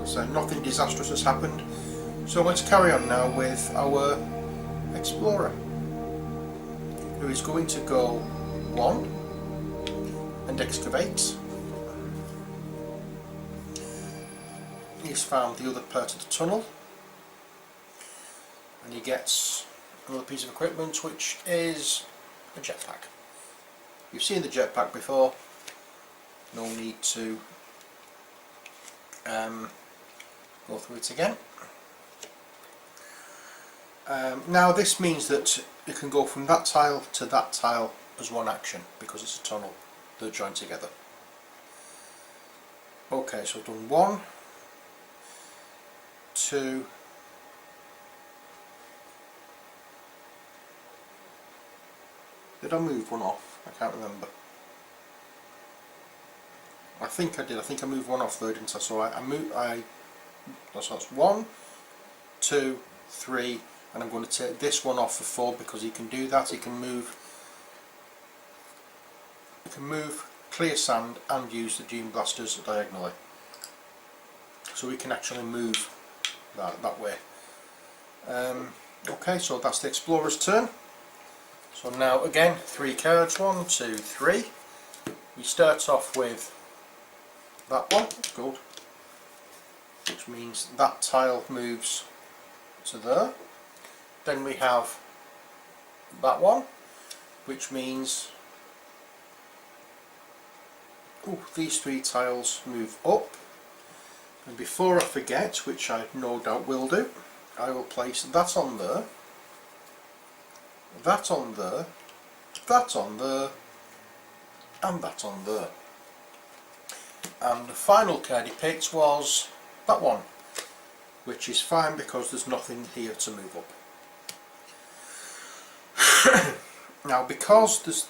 So nothing disastrous has happened. So let's carry on now with our explorer, who is going to go 1 and excavate. He's found the other part of the tunnel, and he gets another piece of equipment, which is a jetpack. You've seen the jetpack before, no need to go through it again. Now this means that you can go from that tile to that tile as one action, because it's a tunnel that join together. Okay, so I've done 1, 2, did I move one off? I can't remember. I think I did. I think I moved one off there, didn't I? So that's 1, 2, 3, and I'm going to take this one off for 4 because he can do that. He can move clear sand and use the dune blasters diagonally. So we can actually move that way. Okay, so that's the explorer's turn. So now again, 3 cards, 1, 2, 3. We start off with that one, gold, which means that tile moves to there. Then we have that one, which means these 3 tiles move up. And before I forget, which I no doubt will do, I will place that on there, that on there, that on there, and that on there. And the final card he picked was that one, which is fine because there's nothing here to move up. Now because there's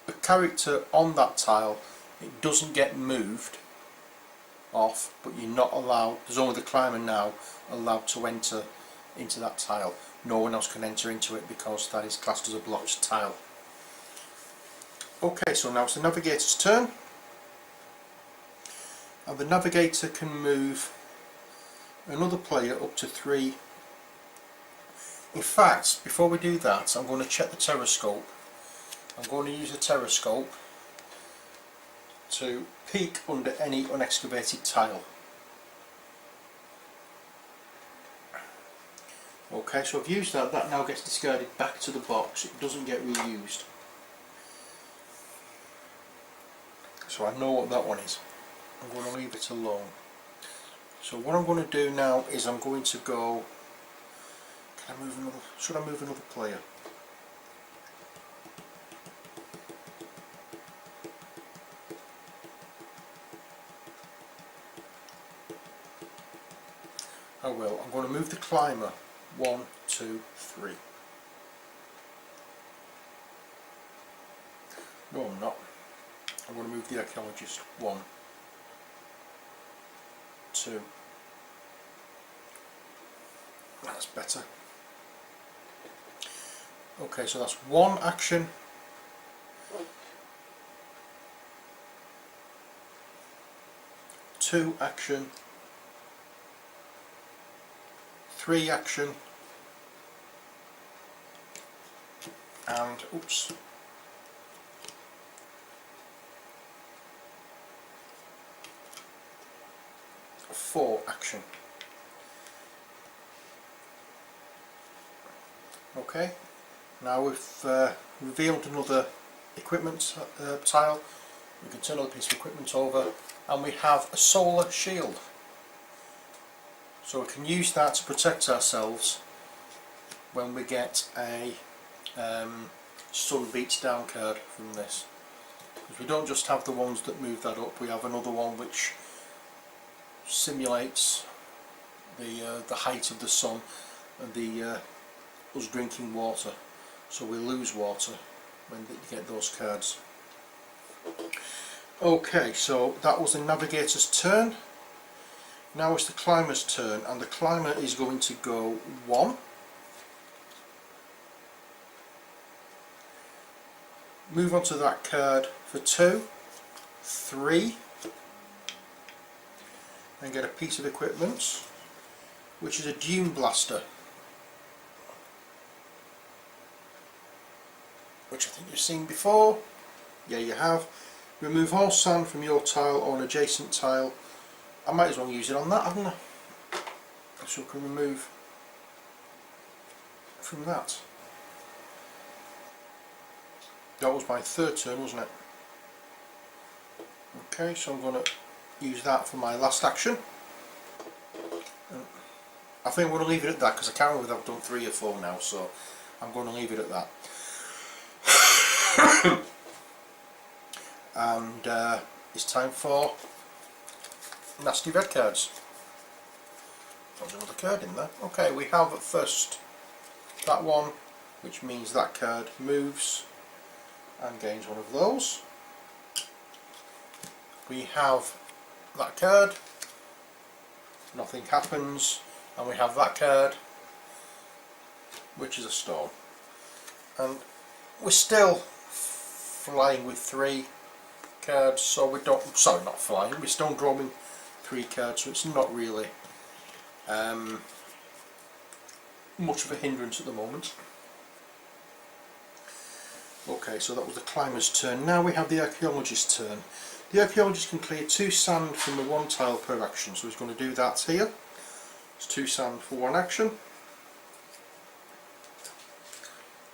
a character on that tile, it doesn't get moved off, but you're not allowed, there's only the climber now allowed to enter into that tile. No one else can enter into it because that is classed as a blocked tile. Okay, so now it's the navigator's turn, and the navigator can move another player up to 3. In fact, before we do that, I'm going to check the terrascope. I'm going to use the terrascope to peek under any unexcavated tile. Okay, so I've used that. That now gets discarded back to the box. It doesn't get reused. So I know what that one is. I'm going to leave it alone. So what I'm going to do now is I'm going to go, can I move another, should I move another player? I will. I'm going to move the climber 1, 2, 3. No, I'm not. I'm going to move the archaeologist 1, 2. That's better. Okay, so that's 1 action. 2 action. 3 action. And oops. 4 action. Okay, now we've revealed another equipment tile. We can turn another piece of equipment over, and we have a solar shield. So we can use that to protect ourselves when we get a sun beats down card from this. Because we don't just have the ones that move that up, we have another one which simulates the height of the sun and us drinking water, so we lose water when you get those cards. Okay, so that was the navigator's turn. Now it's the climber's turn, and the climber is going to go 1, move on to that card for 2, 3, and get a piece of equipment which is a dune blaster, which I think you've seen before. Yeah, you have. Remove all sand from your tile or an adjacent tile. I might as well use it on that, haven't I? So we can remove from that. That was my third turn, wasn't it? Okay, so I'm going to use that for my last action. I think I'm going to leave it at that because I can't remember whether I've done 3 or 4 now, so I'm going to leave it at that. And it's time for nasty red cards. There's another card in there. Okay, we have at first that one, which means that card moves and gains one of those. We have that card, nothing happens, and we have that card, which is a storm. And we're still flying with 3 cards, so we don't, sorry, not flying, we're still drawing 3 cards, so it's not really much of a hindrance at the moment. Okay, so that was the climber's turn. Now we have the archaeologist's turn. The archaeologist can clear 2 sand from the 1 tile per action, so he's going to do that here. It's 2 sand for 1 action.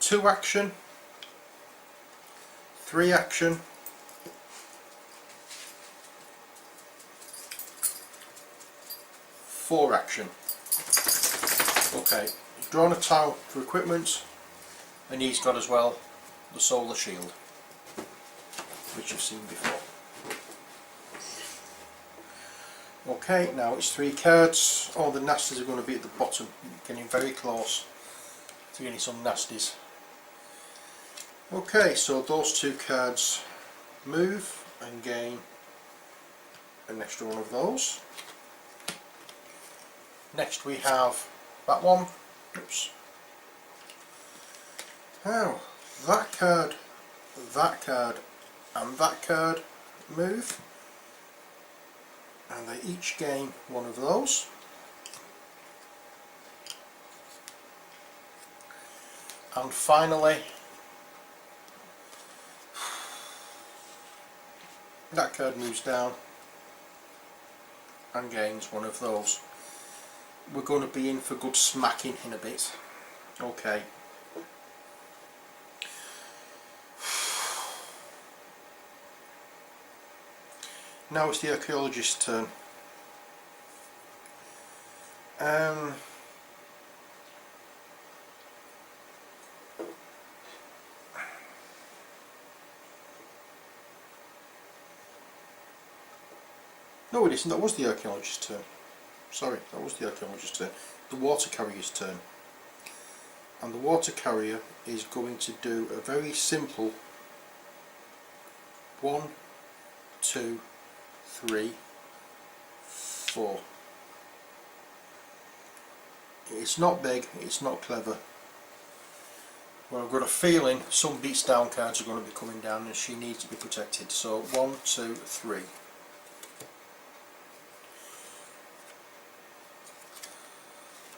2 action. 3 action. 4 action. Okay, he's drawn a tile for equipment, and he's got as well the solar shield, which you've seen before. Okay, now it's 3 cards. All the nasties are going to be at the bottom, getting very close to getting some nasties. Okay, so those 2 cards move and gain an extra one of those. Next we have that one. Oops. Now that card, and that card move, and they each gain one of those. And finally that card moves down and gains one of those. We're going to be in for good smacking in a bit. Okay. Now it's the archaeologist's turn. No, it isn't. That was the archaeologist's turn. Sorry, that was the archaeologist's turn. The water carrier's turn. And the water carrier is going to do a very simple 1, 2, 3, 4. It's not big, it's not clever. Well, I've got a feeling some beats down cards are going to be coming down and she needs to be protected. So 1, 2, 3.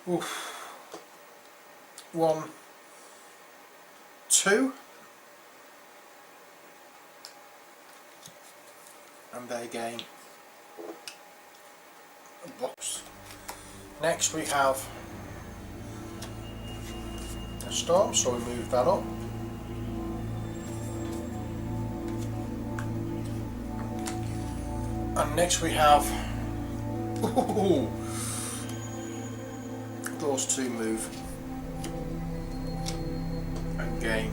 Oof. 1, 2, and they gain a box. Next we have a storm, so we move that up. And next we have those 2 move and gain